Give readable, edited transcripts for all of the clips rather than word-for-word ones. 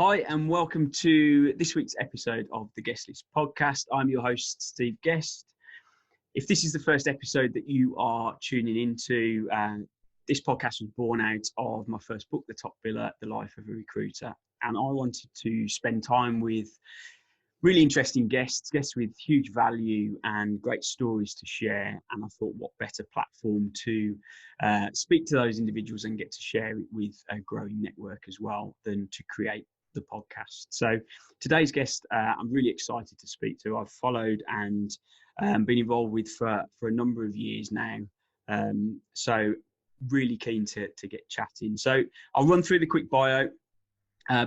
Hi, and welcome to this week's episode of the Guest List podcast. I'm your host, Steve Guest. If this is the first episode that you are tuning into, this podcast was born out of my first book, The Top Villa, The Life of a Recruiter. And I wanted to spend time with really interesting guests with huge value and great stories to share. And I thought, what better platform to speak to those individuals and get to share it with a growing network as well than to create the podcast. So today's guest, I'm really excited to speak to. I've followed and been involved with for a number of years now. So really keen to get chatting. So I'll run through the quick bio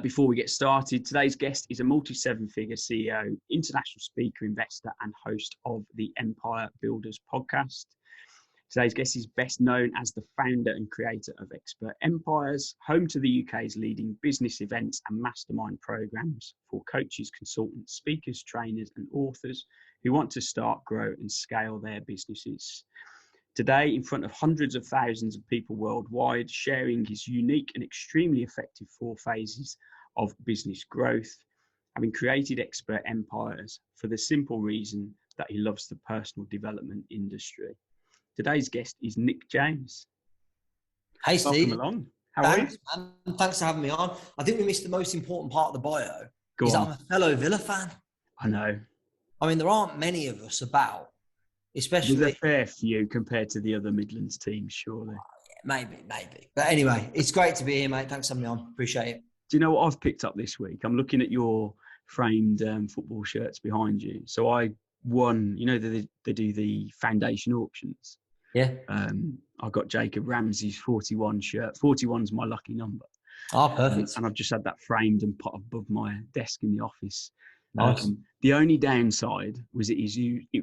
before we get started. Today's guest is a multi-seven-figure CEO, international speaker, investor, and host of the Empire Builders podcast. Today's guest is best known as the founder and creator of Expert Empires, home to the UK's leading business events and mastermind programs for coaches, consultants, speakers, trainers, and authors who want to start, grow, and scale their businesses. Today, in front of hundreds of thousands of people worldwide, sharing his unique and extremely effective 4 phases of business growth, having created Expert Empires for the simple reason that he loves the personal development industry. Today's guest is Nick James. Hey, Steve. Welcome along. How are you? Man. Thanks for having me on. I think we missed the most important part of the bio. Go is on. that I'm a fellow Villa fan. I know. I mean, there aren't many of us about, especially... There's a fair few compared to the other Midlands teams, surely. Maybe. But anyway, it's great to be here, mate. Thanks for having me on. Appreciate it. Do you know what I've picked up this week? I'm looking at your framed football shirts behind you. So I won, you know, they do the foundation auctions. Yeah. I got Jacob Ramsey's 41 shirt. 41's my lucky number. Oh, perfect. And I've just had that framed and put above my desk in the office. Nice. The only downside was it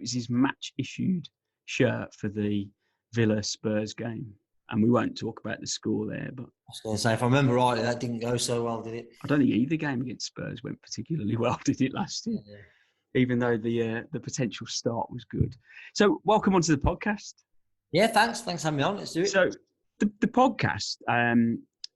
was his match issued shirt for the Villa Spurs game. And we won't talk about the score there, but I was going to say, if I remember rightly, that didn't go so well, did it? I don't think either game against Spurs went particularly well, did it, last year? Yeah. Even though the potential start was good. So welcome onto the podcast. Yeah, thanks. Thanks for having me on. Let's do it. So the podcast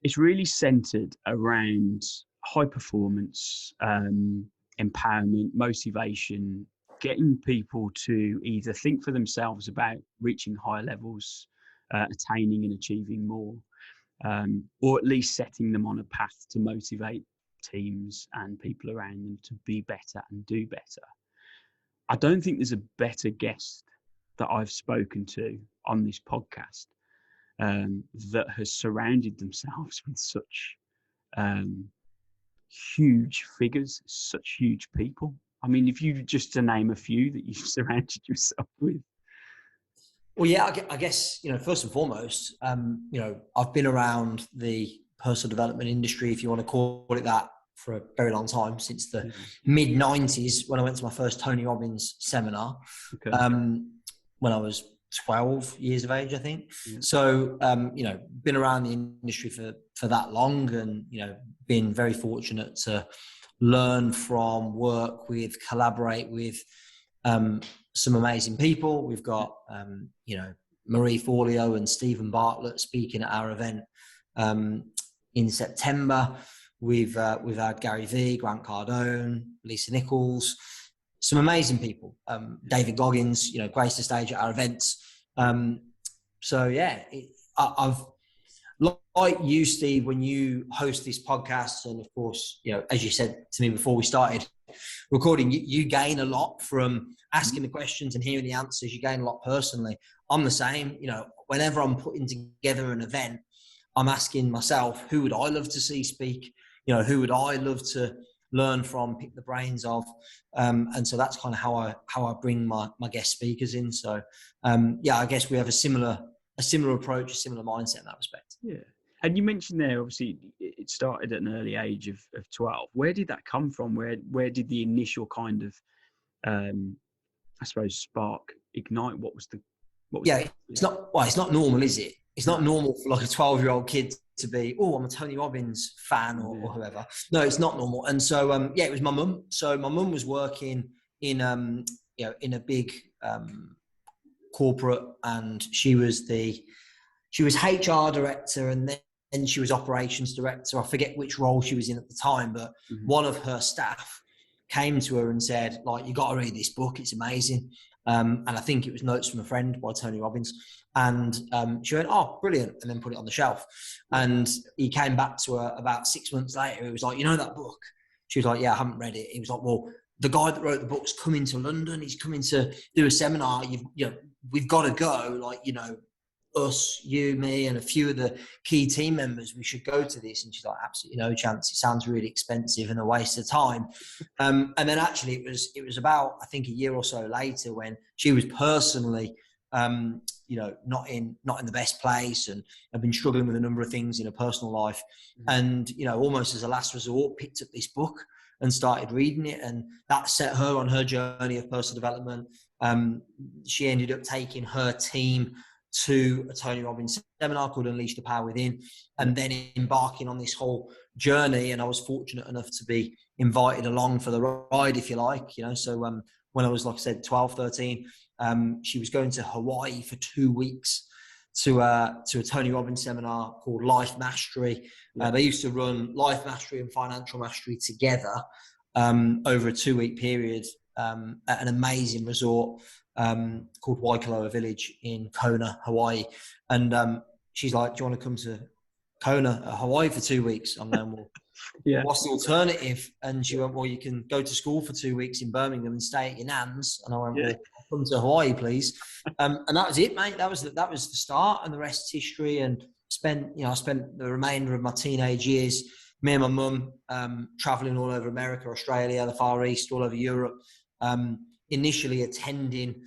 is really centered around high performance, empowerment, motivation, getting people to either think for themselves about reaching higher levels, attaining and achieving more, or at least setting them on a path to motivate teams and people around them to be better and do better. I don't think there's a better guest that I've spoken to on this podcast that has surrounded themselves with such huge figures, such huge people. I mean, if you just to name a few that you've surrounded yourself with. Well, yeah, I guess, first and foremost, I've been around the personal development industry, if you want to call it that, for a very long time, since the mid-90s when I went to my first Tony Robbins seminar, when I was 12 years of age, I think. Yeah. So, been around the industry for that long and, been very fortunate to learn from, work with, collaborate with some amazing people. We've got, Marie Forleo and Steven Bartlett speaking at our event in September. We've had Gary V, Grant Cardone, Lisa Nichols, some amazing people. David Goggins, graced the stage at our events. I've, like you, Steve, when you host this podcast, and of course, as you said to me before we started recording, you gain a lot from asking the questions and hearing the answers. You gain a lot personally. I'm the same. Whenever I'm putting together an event, I'm asking myself, who would I love to see speak? Who would I love to learn from, pick the brains of? And so that's kind of how I bring my guest speakers in. So, I guess we have a similar approach, a similar mindset in that respect. Yeah. And you mentioned there, obviously, it started at an early age of 12. Where did that come from? Where did the initial kind of, I suppose, spark ignite? It's not normal, is it? It's not normal for like a 12-year-old kid to be, I'm a Tony Robbins fan or whoever. No, it's not normal. And so, it was my mum. So my mum was working in a big corporate, and she was HR director, and she was operations director. I forget which role she was in at the time, but one of her staff came to her and said, like, you got to read this book. It's amazing. And I think it was Notes from a Friend by Tony Robbins. And she went, oh, brilliant. And then put it on the shelf. And he came back to her about 6 months later. He was like, you know that book? She was like, yeah, I haven't read it. He was like, well, the guy that wrote the book's coming to London. He's coming to do a seminar. We've got to go. Like, us, you, me, and a few of the key team members, we should go to this. And she's like, absolutely no chance. It sounds really expensive and a waste of time. And then actually it was about, I think, a year or so later when she was personally, not in the best place, and I've been struggling with a number of things in her personal life. And, almost as a last resort, picked up this book and started reading it. And that set her on her journey of personal development. She ended up taking her team to a Tony Robbins seminar called Unleash the Power Within, and then embarking on this whole journey. And I was fortunate enough to be invited along for the ride, if you like, So when I was, like I said, 12, 13, she was going to Hawaii for 2 weeks to a Tony Robbins seminar called Life Mastery. They used to run Life Mastery and Financial Mastery together over a 2-week period at an amazing resort called Waikoloa Village in Kona, Hawaii. And she's like, do you want to come to Kona, Hawaii for 2 weeks? I'm going, well, what's the alternative? And she went, well, you can go to school for 2 weeks in Birmingham and stay at your nan's. And I went, well, come to Hawaii, please. And that was it, mate. That was the start, and the rest is history. And I spent the remainder of my teenage years, me and my mum, traveling all over America, Australia, the Far East, all over Europe, initially attending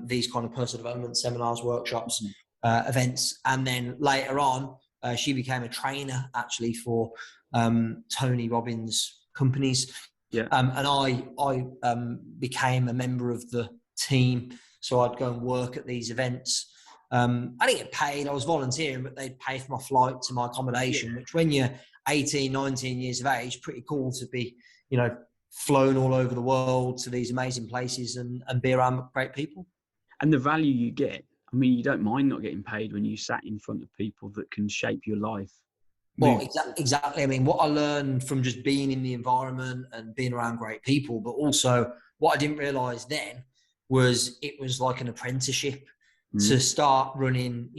these kind of personal development seminars, workshops, events. And then later on, she became a trainer actually for Tony Robbins companies. And I became a member of the team. So I'd go and work at these events. I didn't get paid. I was volunteering, but they'd pay for my flight to my accommodation, which when you're 18, 19 years of age, pretty cool to be, flown all over the world to these amazing places and be around great people. And the value you get, I mean, you don't mind not getting paid when you sat in front of people that can shape your life. Well, exactly. I mean, what I learned from just being in the environment and being around great people, but also what I didn't realize then was it was like an apprenticeship to start running.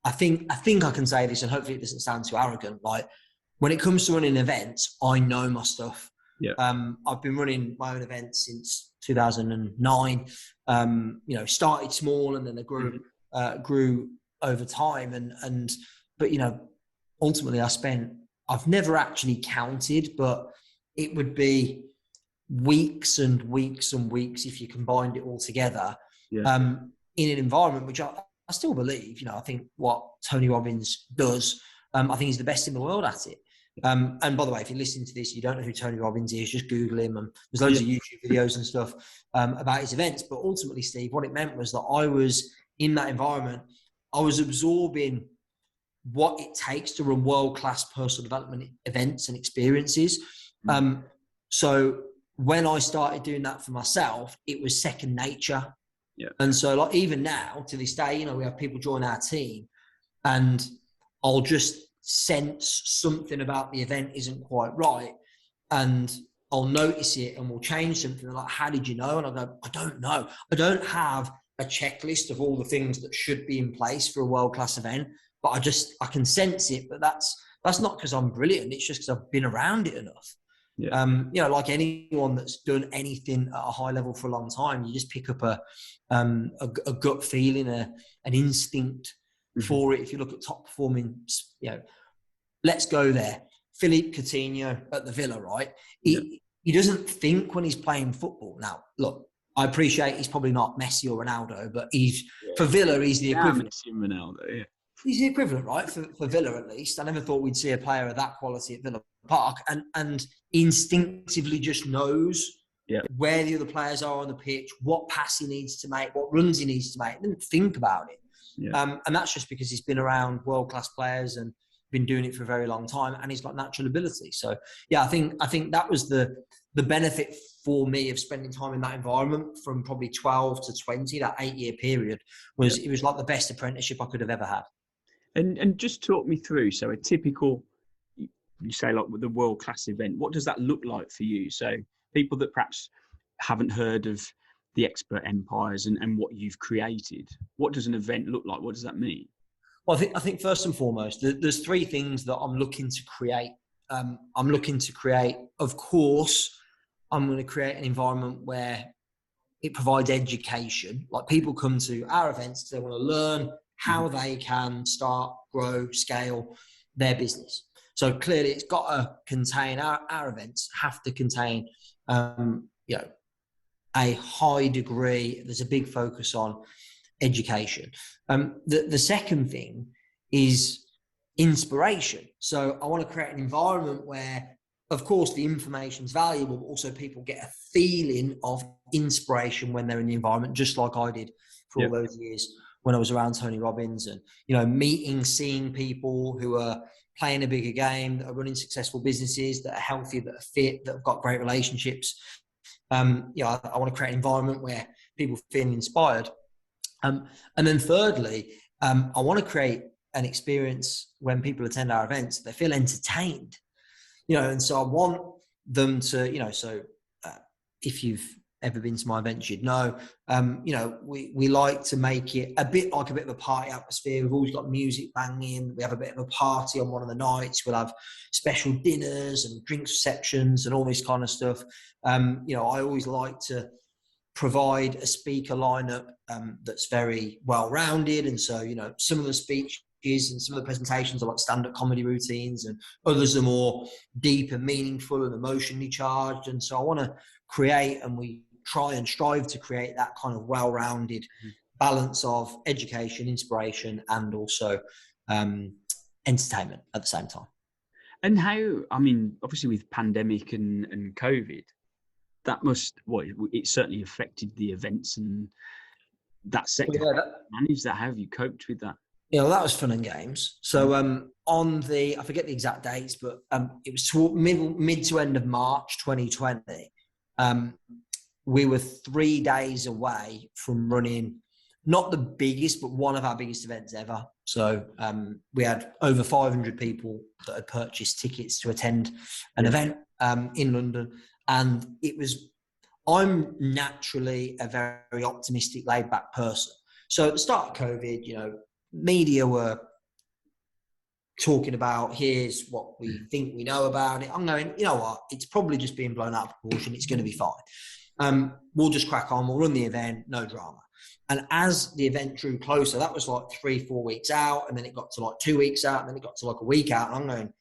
I think I can say this, and hopefully it doesn't sound too arrogant. Like, when it comes to running events, I know my stuff. I've been running my own events since 2009. Started small and then it grew over time. But ultimately I've never actually counted, but it would be weeks and weeks and weeks if you combined it all together in an environment which I still believe, I think what Tony Robbins does, I think he's the best in the world at it. And by the way, if you're listening to this, you don't know who Tony Robbins is, just Google him, and there's loads of YouTube videos and stuff about his events. But ultimately, Steve, what it meant was that I was in that environment. I was absorbing what it takes to run world-class personal development events and experiences. So when I started doing that for myself, it was second nature. And so, like, even now to this day, we have people join our team and I'll just sense something about the event isn't quite right, and I'll notice it and we'll change something. They're like, how did you know? And I go, I don't know. I don't have a checklist of all the things that should be in place for a world-class event, but I can sense it. But that's not because I'm brilliant. It's just because I've been around it enough. Like anyone that's done anything at a high level for a long time, you just pick up a gut feeling, an instinct for it. If you look at top performing, let's go there. Philippe Coutinho at the Villa, right? He doesn't think when he's playing football. Now, look, I appreciate he's probably not Messi or Ronaldo, but for Villa, he's the equivalent. Messi and Ronaldo, He's the equivalent, right? For Villa, at least. I never thought we'd see a player of that quality at Villa Park, and instinctively just knows where the other players are on the pitch, what pass he needs to make, what runs he needs to make. He didn't think about it. And that's just because he's been around world-class players and been doing it for a very long time, and he's got natural ability. So I think that was the benefit for me of spending time in that environment from probably 12 to 20, that 8-year period it was like the best apprenticeship I could have ever had. And just talk me through, so a typical, you say like with the world-class event, what does that look like for you? So people that perhaps haven't heard of the Expert Empires and what you've created, what does an event look like? What does that mean? Well, I think first and foremost, there's three things that I'm looking to create. I'm looking to create, of course, I'm going to create an environment where it provides education. Like people come to our events, they want to learn how they can start, grow, scale their business. So clearly it's got to contain, our events have to contain, you know, a high degree. There's a big focus on education. The second thing is inspiration. So I want to create an environment where, of course, the information's valuable, but also people get a feeling of inspiration when they're in the environment, just like I did for all those years when I was around Tony Robbins, and, you know, seeing people who are playing a bigger game, that are running successful businesses, that are healthy, that are fit, that have got great relationships. I want to create an environment where people feel inspired. And then thirdly, I want to create an experience when people attend our events, they feel entertained, you know, and so I want them to, you know, if you've ever been to my events, you'd know, we like to make it a bit like a bit of a party atmosphere. We've always got music banging. We have a bit of a party on one of the nights. We'll have special dinners and drinks receptions and all this kind of stuff. I always like to provide a speaker lineup that's very well-rounded. And so, you know, some of the speeches and some of the presentations are like stand-up comedy routines, and others are more deep and meaningful and emotionally charged. And so I want to create, and we try and strive to create, that kind of well-rounded balance of education, inspiration, and also entertainment at the same time. And how, I mean, obviously with pandemic and COVID, that must, it certainly affected the events and that sector. Manage that. How have you coped with that? Yeah, well, that was fun and games. So I forget the exact dates, but it was mid to end of March 2020. We were 3 days away from running not the biggest, but one of our biggest events ever. So we had over 500 people that had purchased tickets to attend an event in London. And I'm naturally a very optimistic, laid back person. So at the start of COVID, you know, media were talking about, here's what we think we know about it. I'm going, you know what, it's probably just being blown out of proportion. It's going to be fine. We'll just crack on. We'll run the event, no drama. And as the event drew closer, that was like 3-4 weeks out. And then it got to like 2 weeks out. And then it got to like a week out. And I'm going,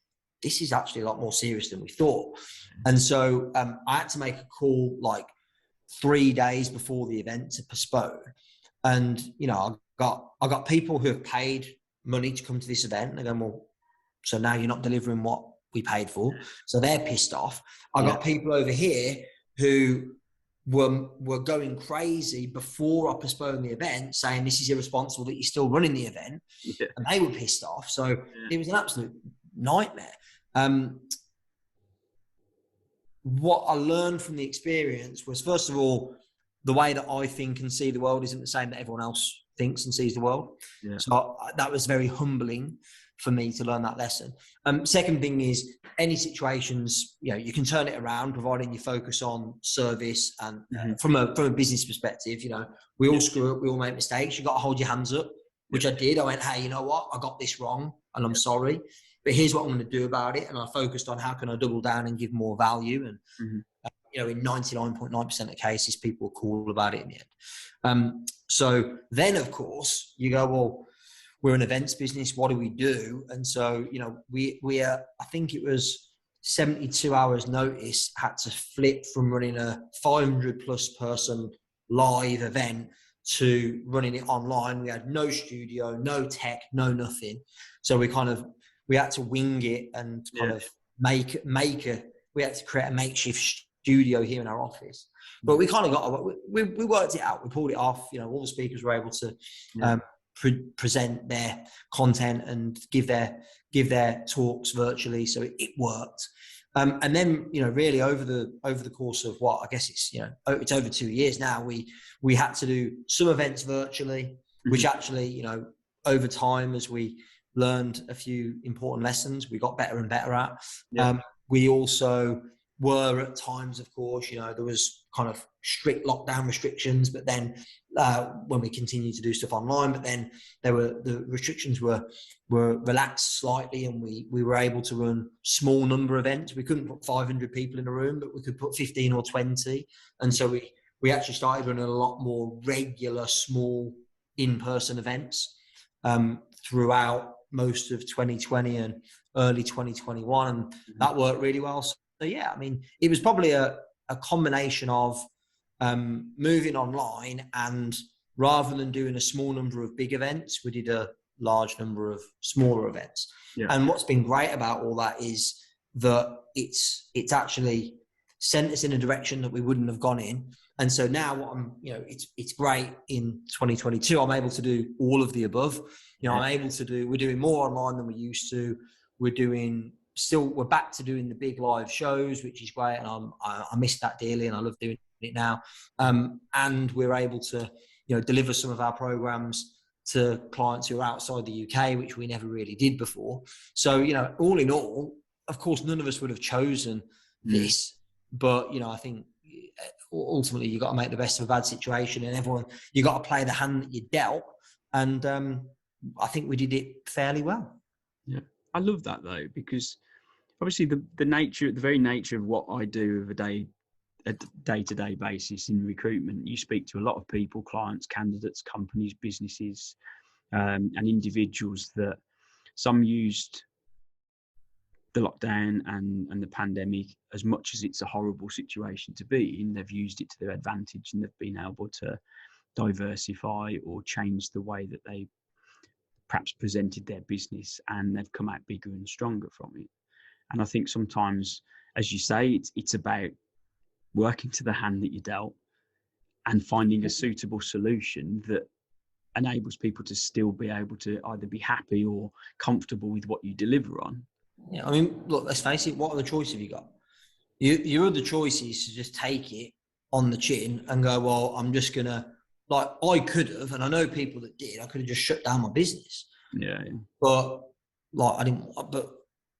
this is actually a lot more serious than we thought. And so I had to make a call like 3 days before the event to postpone. And, you know, I got people who have paid money to come to this event. They're going, well, so now you're not delivering what we paid for. So they're pissed off. I got people over here who were going crazy before I postponed the event, saying this is irresponsible that you're still running the event. Yeah. And they were pissed off. So it was an absolute nightmare. What I learned from the experience was, first of all, the way that I think and see the world isn't the same that everyone else thinks and sees the world. Yeah. So that was very humbling for me to learn that lesson. Second thing is, any situations, you know, you can turn it around, providing you focus on service. And from a business perspective, you know, we all screw up, we all make mistakes. You got to hold your hands up, which I did. I went, hey, you know what? I got this wrong and I'm sorry, but here's what I'm going to do about it. And I focused on how can I double down and give more value. And, you know, in 99.9% of cases, people were cool about it in the end. So then, of course, you go, well, we're an events business. What do we do? And so, you know, we I think it was 72 hours notice, had to flip from running a 500+ person live event to running it online. We had no studio, no tech, no nothing. So we had to wing it and kind of we had to create a makeshift studio here in our office. But we kind of we worked it out. We pulled it off. You know, all the speakers were able to present their content and give their talks virtually. So it worked. And then, you know, really over the course of what, I guess it's, you know, it's over 2 years now, we had to do some events virtually, which actually, you know, over time, as we learned a few important lessons we got better and better at. Yeah. We also were at times, of course, there was kind of strict lockdown restrictions, but then when we continued to do stuff online, but then the restrictions were relaxed slightly, and we were able to run small number events. We couldn't put 500 people in a room, but we could put 15 or 20. And so we actually started running a lot more regular, small in-person events throughout most of 2020 and early 2021. And that worked really well. So yeah, I mean, it was probably a combination of moving online, and rather than doing a small number of big events, we did a large number of smaller events. Yeah. And what's been great about all that is that it's actually sent us in a direction that we wouldn't have gone in. And so now what it's great in 2022, I'm able to do all of the above. We're doing more online than we used to. We're back to doing the big live shows, which is great. And I miss that dearly, and I love doing it now. And we're able to, deliver some of our programs to clients who are outside the UK, which we never really did before. So, all in all, of course, none of us would have chosen this, but, I think ultimately you've got to make the best of a bad situation, and you've got to play the hand that you dealt. And I think we did it fairly well. Yeah. I love that though, because obviously the very nature of what I do of a day-to-day basis in recruitment, you speak to a lot of people, clients, candidates, companies, businesses, and individuals that some used the lockdown and the pandemic, as much as it's a horrible situation to be in, they've used it to their advantage, and they've been able to diversify or change the way that they perhaps presented their business, and they've come out bigger and stronger from it. And I think sometimes, as you say, it's about working to the hand that you dealt and finding a suitable solution that enables people to still be able to either be happy or comfortable with what you deliver on. Yeah, I mean, look, let's face it, what other choice have you got? Your other choice is to just take it on the chin and go, well, I'm just going to, like, I could have, and I know people that did, I could have just shut down my business. Yeah. But, like, I didn't, but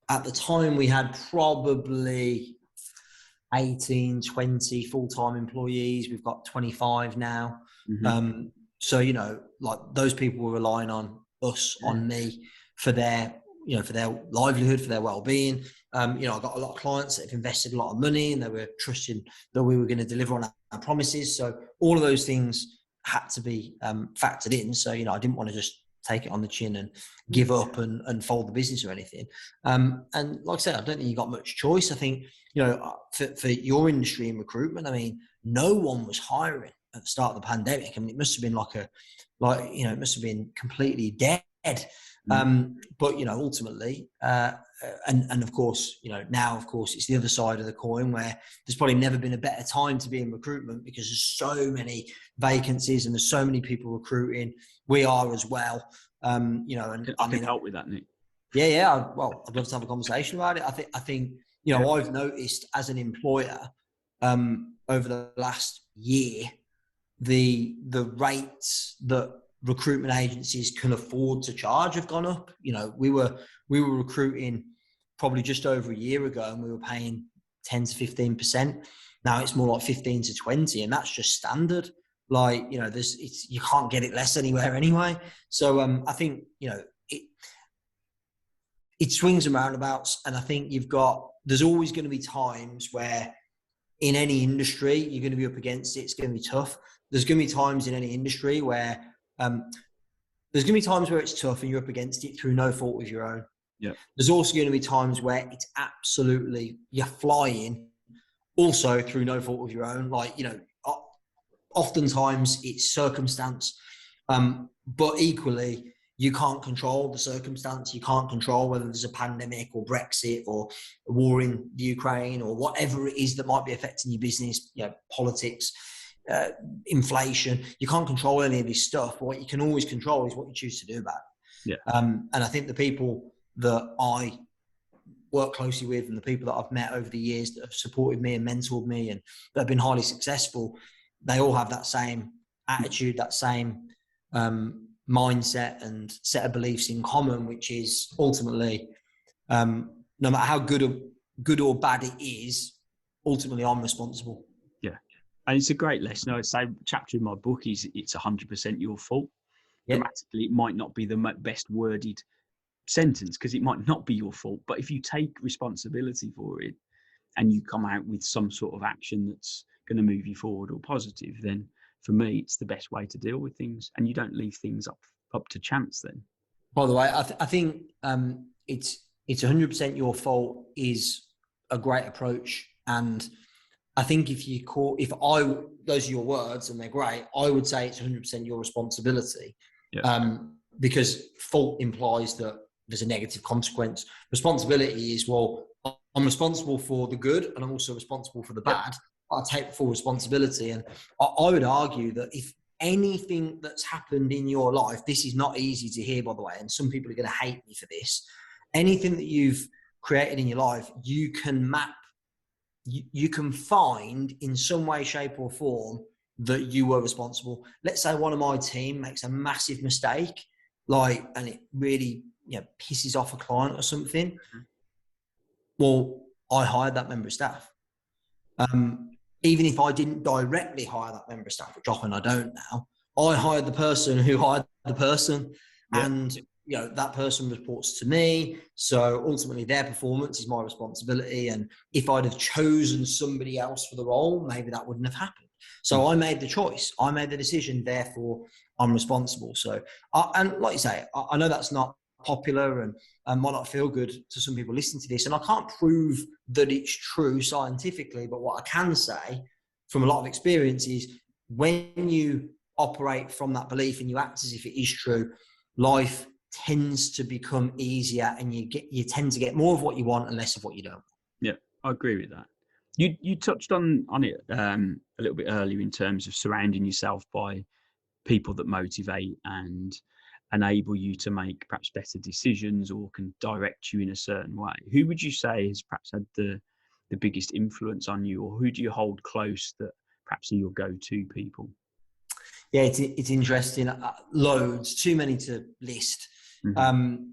at the time we had probably 18, 20 full-time employees. We've got 25 now. Mm-hmm. So, like, those people were relying on us, on me, for their livelihood, for their well-being. I got a lot of clients that have invested a lot of money, and they were trusting that we were going to deliver on our promises. So all of those things had to be factored in. So, I didn't want to just take it on the chin and give up and fold the business or anything. And like I said, I don't think you got much choice. I think, for your industry in recruitment, I mean, no one was hiring at the start of the pandemic. I mean, it must have been it must have been completely dead. But, ultimately, and of course, now, of course, it's the other side of the coin, where there's probably never been a better time to be in recruitment, because there's so many vacancies and there's so many people recruiting. We are as well, and I can help with that, Nick. Yeah. Well, I'd love to have a conversation about it. I think, I've noticed as an employer, over the last year, the rates that recruitment agencies can afford to charge have gone up. We were recruiting probably just over a year ago, and we were paying 10 to 15%. Now it's more like 15 to 20, and that's just standard. Like, you can't get it less anywhere anyway. So I think, it swings and roundabouts, and I think there's always going to be times where in any industry you're going to be up against it. It's going to be tough. There's going to be times in any industry where it's tough and you're up against it through no fault of your own. Yeah. There's also going to be times where it's absolutely, you're flying, also through no fault of your own. Like, oftentimes it's circumstance, but equally you can't control the circumstance. You can't control whether there's a pandemic or Brexit or a war in the Ukraine or whatever it is that might be affecting your business, politics, inflation. You can't control any of this stuff, but what you can always control is what you choose to do about it. Yeah. And I think the people that I work closely with, and the people that I've met over the years that have supported me and mentored me and that have been highly successful, they all have that same attitude, that same mindset and set of beliefs in common, which is ultimately, no matter how good or bad it is, ultimately I'm responsible. Yeah. And it's a great lesson. I say chapter in my book is it's 100% your fault. Yep. Grammatically, it might not be the best worded sentence because it might not be your fault. But if you take responsibility for it and you come out with some sort of action that's going to move you forward or positive, then for me, it's the best way to deal with things. And you don't leave things up to chance then. By the way, I think it's 100% your fault is a great approach. And I think those are your words and they're great, I would say it's 100% your responsibility. Yeah. Because fault implies that there's a negative consequence. Responsibility is, well, I'm responsible for the good and I'm also responsible for the bad. I take full responsibility. And I would argue that if anything that's happened in your life, this is not easy to hear, by the way, and some people are going to hate me for this. Anything that you've created in your life, you can map, you can find in some way, shape or form that you were responsible. Let's say one of my team makes a massive mistake, and it really, pisses off a client or something. Mm-hmm. Well, I hired that member of staff. Even if I didn't directly hire that member of staff, which often I don't now, I hired the person who hired the person. Yep. And, that person reports to me. So ultimately their performance is my responsibility. And if I'd have chosen somebody else for the role, maybe that wouldn't have happened. So I made the choice. I made the decision. Therefore, I'm responsible. So, and like you say, I know that's not popular and might not feel good to some people listening to this. And I can't prove that it's true scientifically, but what I can say from a lot of experience is when you operate from that belief and you act as if it is true, life tends to become easier and you tend to get more of what you want and less of what you don't. Yeah, I agree with that. You touched on it a little bit earlier in terms of surrounding yourself by people that motivate and enable you to make perhaps better decisions or can direct you in a certain way. Who would you say has perhaps had the biggest influence on you, or who do you hold close that perhaps are your go-to people? Yeah, it's interesting. Loads, too many to list. Mm-hmm.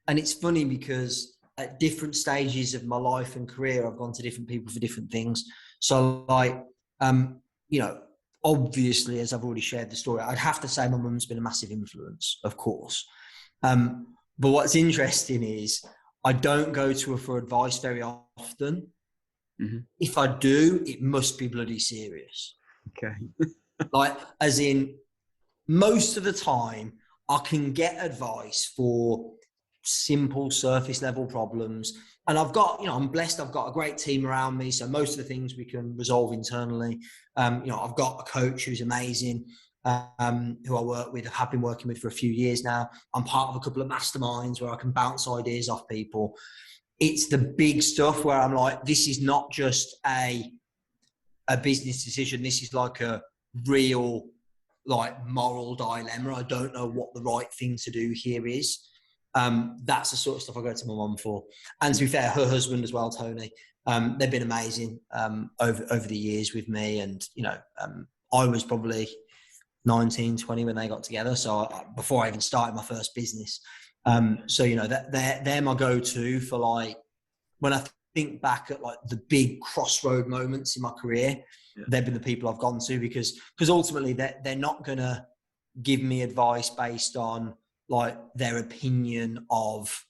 And it's funny because at different stages of my life and career, I've gone to different people for different things. So obviously, as I've already shared the story, I'd have to say my mum's been a massive influence, of course. But what's interesting is I don't go to her for advice very often. Mm-hmm. If I do, it must be bloody serious. Okay. As in, most of the time, I can get advice for simple surface level problems. And I've got, I'm blessed. I've got a great team around me. So most of the things we can resolve internally. I've got a coach who's amazing, who I work with, have been working with for a few years now. I'm part of a couple of masterminds where I can bounce ideas off people. It's the big stuff where I'm like, this is not just a business decision. This is like a real, moral dilemma. I don't know what the right thing to do here is. That's the sort of stuff I go to my mum for. And to be fair, her husband as well, Tony, they've been amazing over the years with me. And, I was probably 19, 20 when they got together. So before I even started my first business. They're my go-to for when I think back at the big crossroad moments in my career, they've been the people I've gone to because ultimately they're not going to give me advice based on their opinion of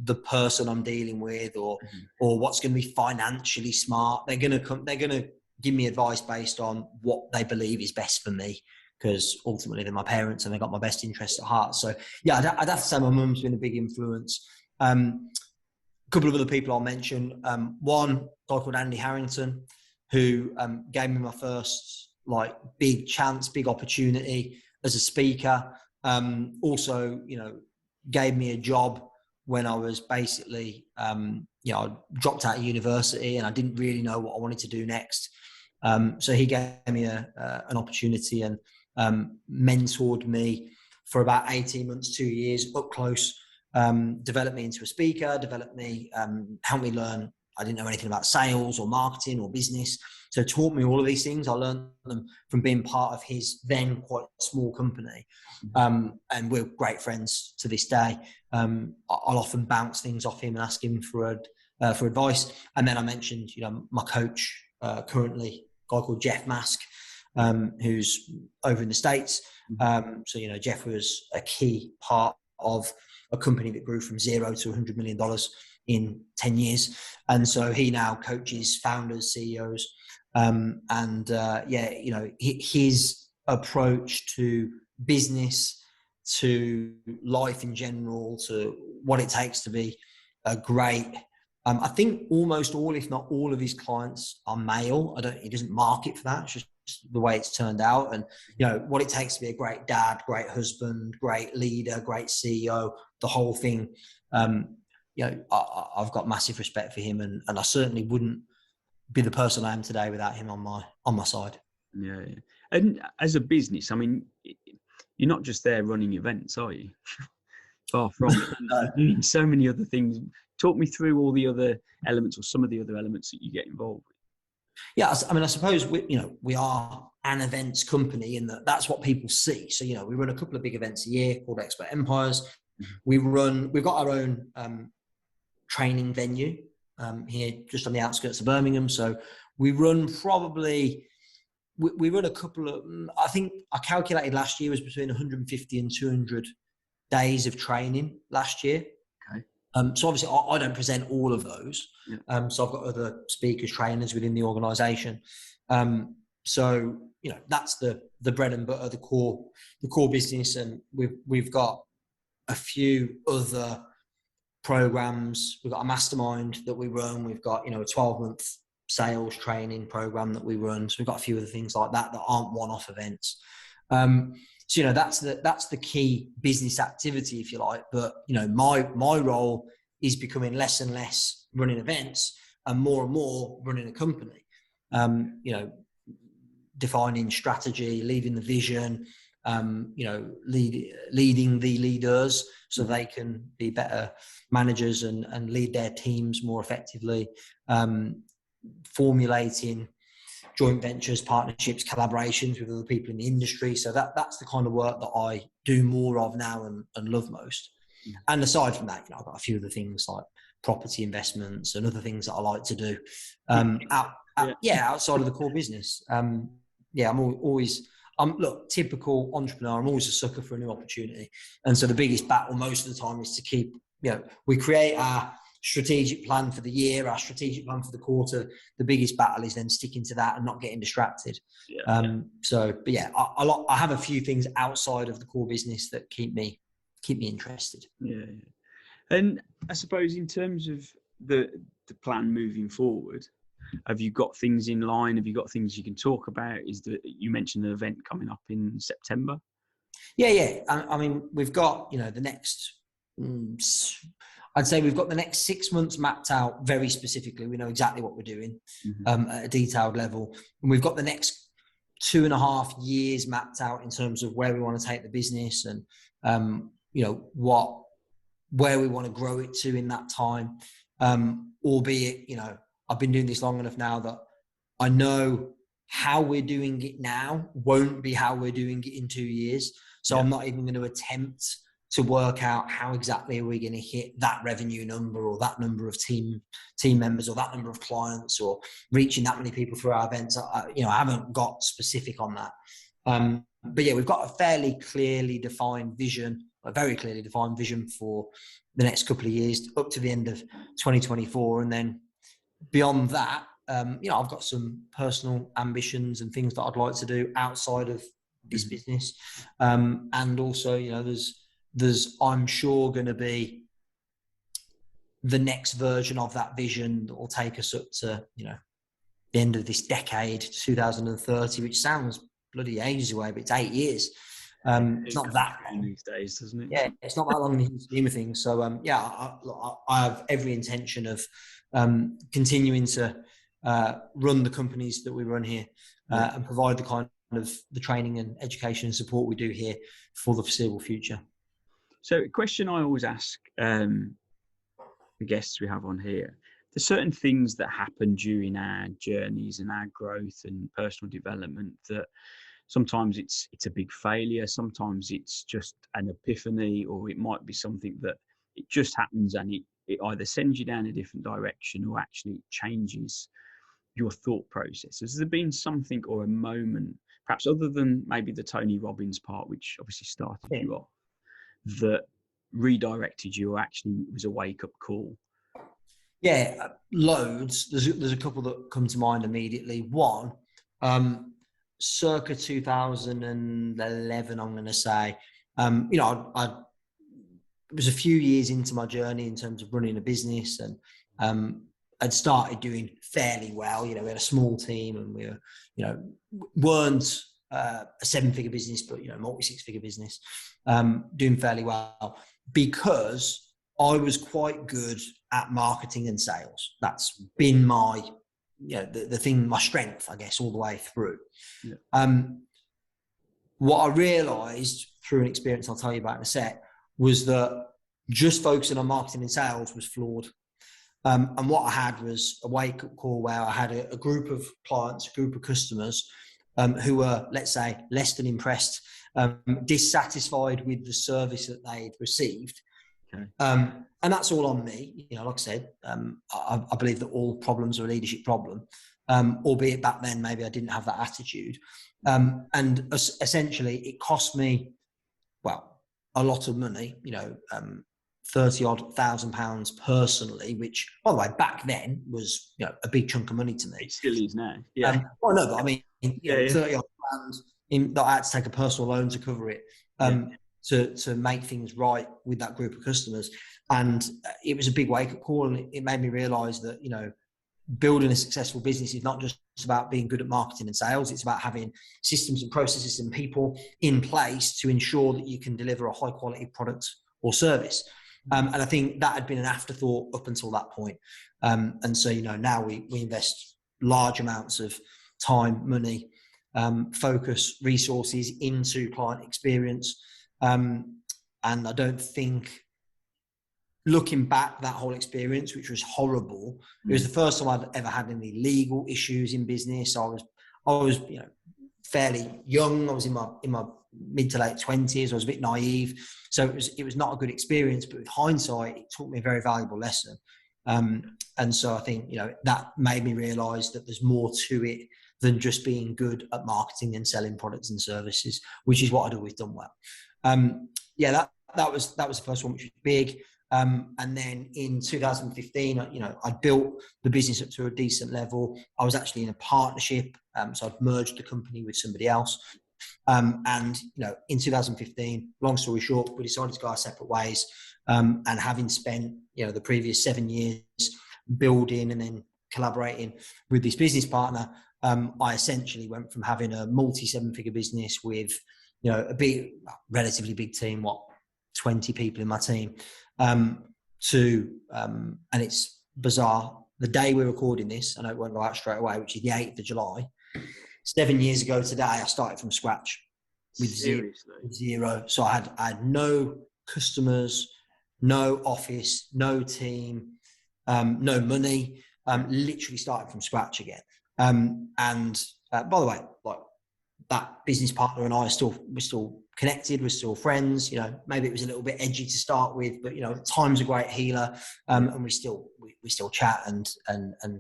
the person I'm dealing with or what's going to be financially smart. They're going to give me advice based on what they believe is best for me, because ultimately they're my parents and they got my best interests at heart. So yeah, I'd have to say my mum's been a big influence. A couple of other people I'll mention. One guy called Andy Harrington, who gave me my first big chance, big opportunity as a speaker. Also, gave me a job when I was basically, I dropped out of university and I didn't really know what I wanted to do next. So he gave me an opportunity and mentored me for about 18 months, 2 years, up close, developed me into a speaker, helped me learn I didn't know anything about sales or marketing or business. So taught me all of these things. I learned them from being part of his then quite small company. And we're great friends to this day. I'll often bounce things off him and ask him for advice. And then I mentioned, my coach currently, a guy called Jeff Mask, who's over in the States. So, Jeff was a key part of a company that grew from $0 to $100 million in 10 years. And so he now coaches founders, CEOs. His approach to business, to life in general, to what it takes to be a great, I think almost all, if not all of his clients are male. He doesn't market for that. It's just the way it's turned out. And, what it takes to be a great dad, great husband, great leader, great CEO, the whole thing. I've got massive respect for him, and I certainly wouldn't be the person I am today without him on my side. Yeah. And as a business, I mean, you're not just there running events, are you? Far from it. You're doing so many other things. Talk me through all the other elements, or some of the other elements that you get involved with. Yeah, I mean, I suppose we are an events company, and that's what people see. So we run a couple of big events a year called Expert Empires. We've got our own training venue here just on the outskirts of Birmingham. So we run we run a couple of, I think I calculated last year was between 150 and 200 days of training last year. Okay. So obviously I don't present all of those. Yeah. So I've got other speakers, trainers within the organisation. So that's the bread and butter, the core business, and we've got a few other programs. We've got a mastermind that we run. We've got a 12-month sales training program that we run. So we've got a few other things like that aren't one-off events. So that's the key business activity, if you like. But my role is becoming less and less running events and more running a company. Defining strategy, leading the vision, leading the leaders so they can be better managers and lead their teams more effectively. Formulating joint ventures, partnerships, collaborations with other people in the industry. So that's the kind of work that I do more of now and love most. And aside from that, I've got a few other things like property investments and other things that I like to do outside of the core business. I'm always, typical entrepreneur. I'm always a sucker for a new opportunity. And so the biggest battle most of the time is to keep, we create our strategic plan for the year, our strategic plan for the quarter. The biggest battle is then sticking to that and not getting distracted. I have a few things outside of the core business that keep me interested. Yeah. And I suppose in terms of the plan moving forward, have you got things in line? Have you got things you can talk about? You mentioned an event coming up in September? Yeah. I mean, we've got, the next, I'd say we've got the next 6 months mapped out very specifically. We know exactly what we're doing at a detailed level. And we've got the next 2.5 years mapped out in terms of where we want to take the business and, where we want to grow it to in that time. Albeit, I've been doing this long enough now that I know how we're doing it now won't be how we're doing it in 2 years. So I'm not even going to attempt to work out how exactly are we going to hit that revenue number or that number of team members or that number of clients or reaching that many people through our events. I haven't got specific on that. But we've got a fairly clearly defined vision, a very clearly defined vision for the next couple of years up to the end of 2024. And then beyond that, I've got some personal ambitions and things that I'd like to do outside of this business. And also, there's I'm sure going to be the next version of that vision that will take us up to, the end of this decade, 2030, which sounds bloody ages away, but it's 8 years. It's not that long these days, doesn't it? Yeah, it's not that long in the scheme of things. So, I have every intention of continuing to run the companies that we run here and provide the kind of the training and education and support we do here for the foreseeable future. So a question I always ask the guests we have on here, there's certain things that happen during our journeys and our growth and personal development that sometimes it's a big failure, sometimes it's just an epiphany, or it might be something that it just happens and it either sends you down a different direction or actually changes your thought process. Has there been something or a moment, perhaps other than maybe the Tony Robbins part, which obviously started you off, that redirected you or actually was a wake-up call? Yeah, loads. There's a couple that come to mind immediately. One, circa 2011, I'm going to say. I it was a few years into my journey in terms of running a business, and I'd started doing fairly well. We had a small team, and we were, weren't a 7-figure business, but multi-6-figure business, doing fairly well because I was quite good at marketing and sales. That's been my, the thing, my strength, I guess, all the way through. Yeah. What I realized through an experience I'll tell you about in a sec was that just focusing on marketing and sales was flawed. And what I had was a wake-up call where I had a group of clients, a group of customers who were, let's say, less than impressed, dissatisfied with the service that they'd received. Okay. And that's all on me. Like I said, I believe that all problems are a leadership problem, albeit back then maybe I didn't have that attitude. And essentially it cost me, a lot of money, £30,000 personally, which, by the way, back then was a big chunk of money to me. It still is now. Yeah. Well, no, but I mean, £30,000 that I had to take a personal loan to cover it, to make things right with that group of customers. And it was a big wake-up call, and it made me realise that building a successful business is not just about being good at marketing and sales. It's about having systems and processes and people in place to ensure that you can deliver a high quality product or service. And I think that had been an afterthought up until that point. And so, now we invest large amounts of time, money, focus, resources into client experience. And I don't think, looking back, that whole experience, which was horrible, it was the first time I'd ever had any legal issues in business. I was fairly young. I was in my mid to late 20s. I was a bit naive, so it was not a good experience. But with hindsight, it taught me a very valuable lesson. And so I think that made me realise that there's more to it than just being good at marketing and selling products and services, which is what I'd always done well. That was the first one, which was big. And then in 2015, I built the business up to a decent level. I was actually in a partnership, so I'd merged the company with somebody else. And in 2015, long story short, we decided to go our separate ways. And having spent the previous 7 years building and then collaborating with this business partner, I essentially went from having a multi-7-figure business with a relatively big team, 20 people in my team, to and it's bizarre, the day we're recording this, I know it won't go out straight away, which is the 8th of July, 7 years ago today, I started from scratch with zero. So I had no customers, no office, no team, no money, literally started from scratch again. And by the way, that business partner and I we're still connected, we're still friends. Maybe it was a little bit edgy to start with, but time's a great healer, and we still chat and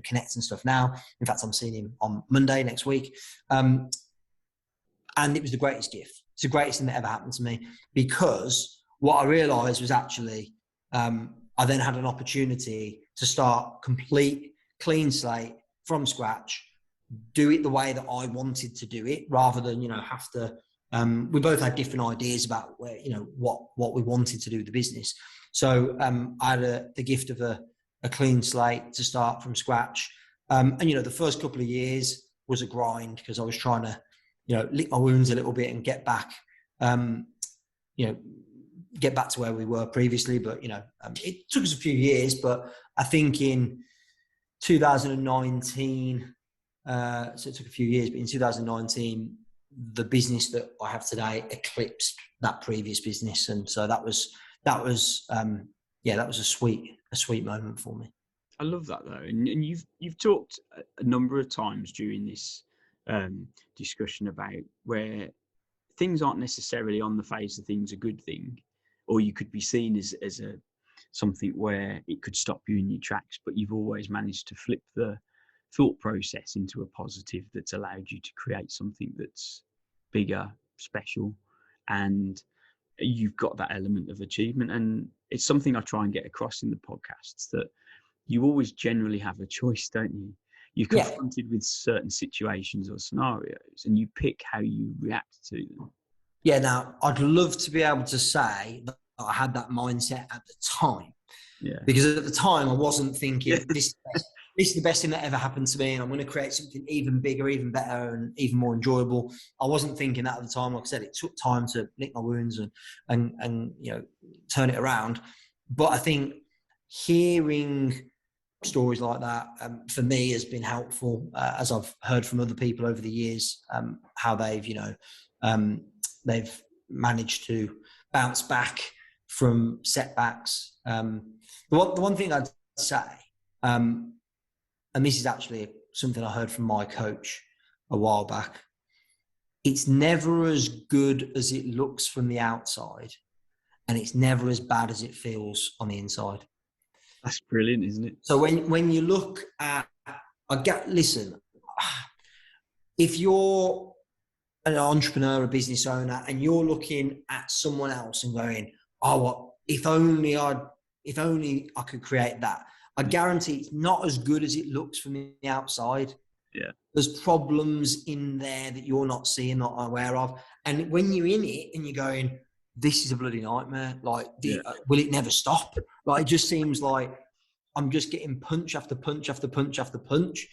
connect and stuff now. In fact, I'm seeing him on Monday next week, and it was the greatest gift. It's the greatest thing that ever happened to me, because what I realized was actually I then had an opportunity to start complete clean slate from scratch, do it the way that I wanted to do it, rather than have to. We both had different ideas about where what we wanted to do with the business. So I had the gift of a clean slate to start from scratch. And the first couple of years was a grind, because I was trying to lick my wounds a little bit and get back to where we were previously. But it took us a few years. But I think in 2019. So it took a few years, but in 2019, the business that I have today eclipsed that previous business, and so that was a sweet moment for me. I love that though, and you've talked a number of times during this discussion about where things aren't necessarily on the face of things a good thing, or you could be seen as a something where it could stop you in your tracks, but you've always managed to flip the thought process into a positive that's allowed you to create something that's bigger, special, and you've got that element of achievement. And it's something I try and get across in the podcasts, that you always generally have a choice, don't you? You're confronted with certain situations or scenarios, and you pick how you react to them. Yeah. Now, I'd love to be able to say that I had that mindset at the time. Yeah. Because at the time, I wasn't thinking, this is the best thing that ever happened to me, and I'm going to create something even bigger, even better, and even more enjoyable. I wasn't thinking that at the time. Like I said, it took time to lick my wounds and turn it around. But I think hearing stories like that for me has been helpful, as I've heard from other people over the years, how they've managed to bounce back from setbacks. The one thing I'd say, and this is actually something I heard from my coach a while back, it's never as good as it looks from the outside, and it's never as bad as it feels on the inside. That's brilliant, isn't it? So when you look at, listen, if you're an entrepreneur, a business owner, and you're looking at someone else and going, oh, well, if only I could create that. I guarantee it's not as good as it looks from the outside. Yeah. There's problems in there that you're not seeing, not aware of. And when you're in it and you're going, this is a bloody nightmare. Like, will it never stop? Like, it just seems like I'm just getting punch after punch after punch after punch.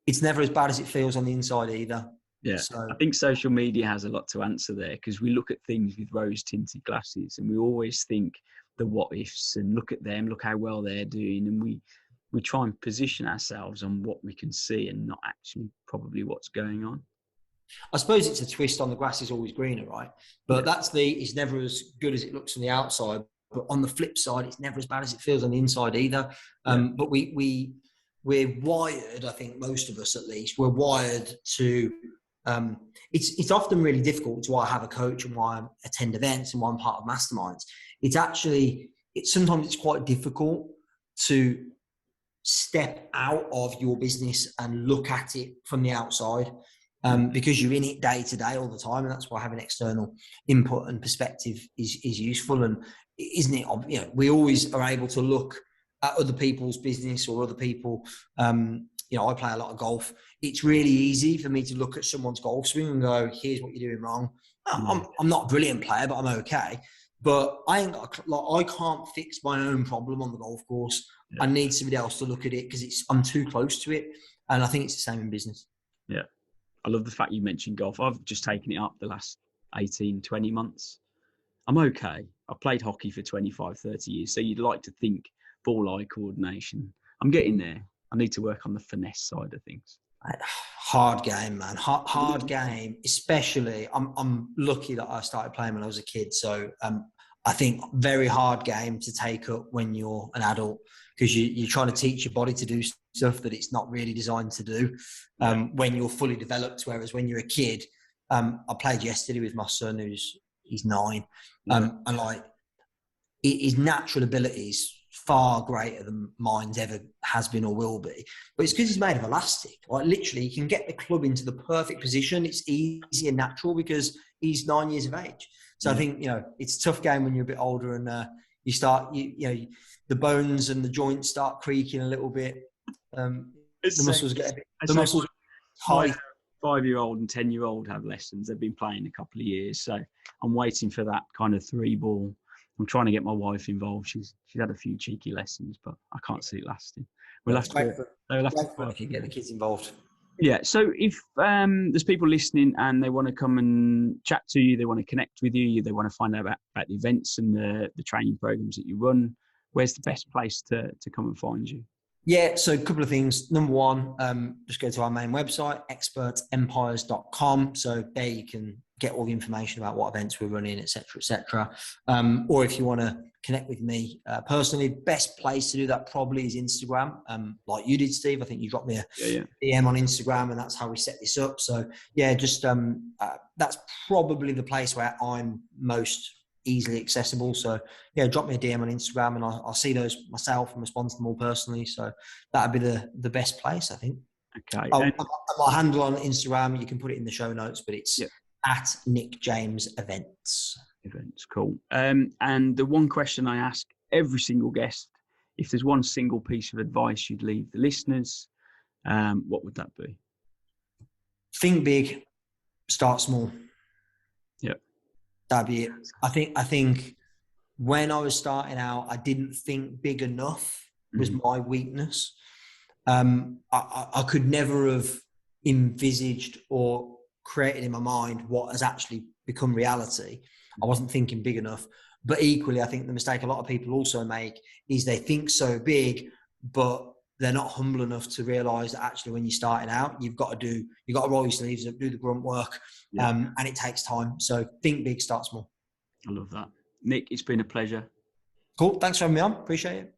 It's never as bad as it feels on the inside either. Yeah, so I think social media has a lot to answer there, because we look at things with rose-tinted glasses and we always think the what-ifs and look at them, look how well they're doing, and we try and position ourselves on what we can see and not actually probably what's going on. I suppose it's a twist on the grass is always greener, right? But it's never as good as it looks from the outside. But on the flip side, it's never as bad as it feels on the inside either. But we're wired, I think most of us at least, we're wired to, it's often really difficult to why I have a coach and why I attend events and why I'm part of masterminds. Sometimes it's quite difficult to step out of your business and look at it from the outside, because you're in it day to day all the time. And that's why having external input and perspective is useful. And isn't it, we always are able to look at other people's business or other people. I play a lot of golf. It's really easy for me to look at someone's golf swing and go, here's what you're doing wrong. I'm not a brilliant player, but I'm okay. But I can't fix my own problem on the golf course. Yeah. I need somebody else to look at it because I'm too close to it. And I think it's the same in business. Yeah. I love the fact you mentioned golf. I've just taken it up the last 18, 20 months. I'm okay. I've played hockey for 25, 30 years. So you'd like to think ball-eye coordination. I'm getting there. I need to work on the finesse side of things. Hard game, man. Hard game. Especially, I'm lucky that I started playing when I was a kid. So I think very hard game to take up when you're an adult, because you're trying to teach your body to do stuff that it's not really designed to do when you're fully developed. Whereas when you're a kid, I played yesterday with my son he's 9, and like his natural abilities far greater than mine's ever has been or will be. But it's because he's made of elastic. Like literally, you can get the club into the perfect position. It's easy and natural because he's 9 years of age. So I think, it's a tough game when you're a bit older and you start, the bones and the joints start creaking a little bit. The muscles get a bit, the muscles tight. 5-year-old and 10-year-old have lessons. They've been playing a couple of years. So I'm waiting for that kind of 3-ball. I'm trying to get my wife involved. She's had a few cheeky lessons, but I can't see it lasting. We'll have to get the kids involved. Yeah. So if there's people listening and they want to come and chat to you, they want to connect with you, they want to find out about the events and the training programs that you run, where's the best place to come and find you? Yeah, so a couple of things. Number one, just go to our main website, expertempires.com. So there you can get all the information about what events we're running, et cetera, et cetera. Or if you want to connect with me personally, best place to do that probably is Instagram. Like you did, Steve. I think you dropped me a DM on Instagram, and that's how we set this up. So yeah, just that's probably the place where I'm most easily accessible. So yeah, drop me a DM on Instagram, and I'll see those myself and respond to them all personally. So that'd be the best place, I think. Okay. My handle on Instagram, you can put it in the show notes, but it's at Nick James Events. Events, cool. And the one question I ask every single guest, if there's one single piece of advice you'd leave the listeners, what would that be? Think big, start small. Yep. That'd be it. I think when I was starting out, I didn't think big enough was my weakness. I could never have envisaged or created in my mind what has actually become reality. I wasn't thinking big enough. But equally, I think the mistake a lot of people also make is they think so big, but they're not humble enough to realize that actually when you're starting out, you've got to roll your sleeves up, do the grunt work, and it takes time. So think big, start small. I love that. Nick, it's been a pleasure. Cool. Thanks for having me on. Appreciate it.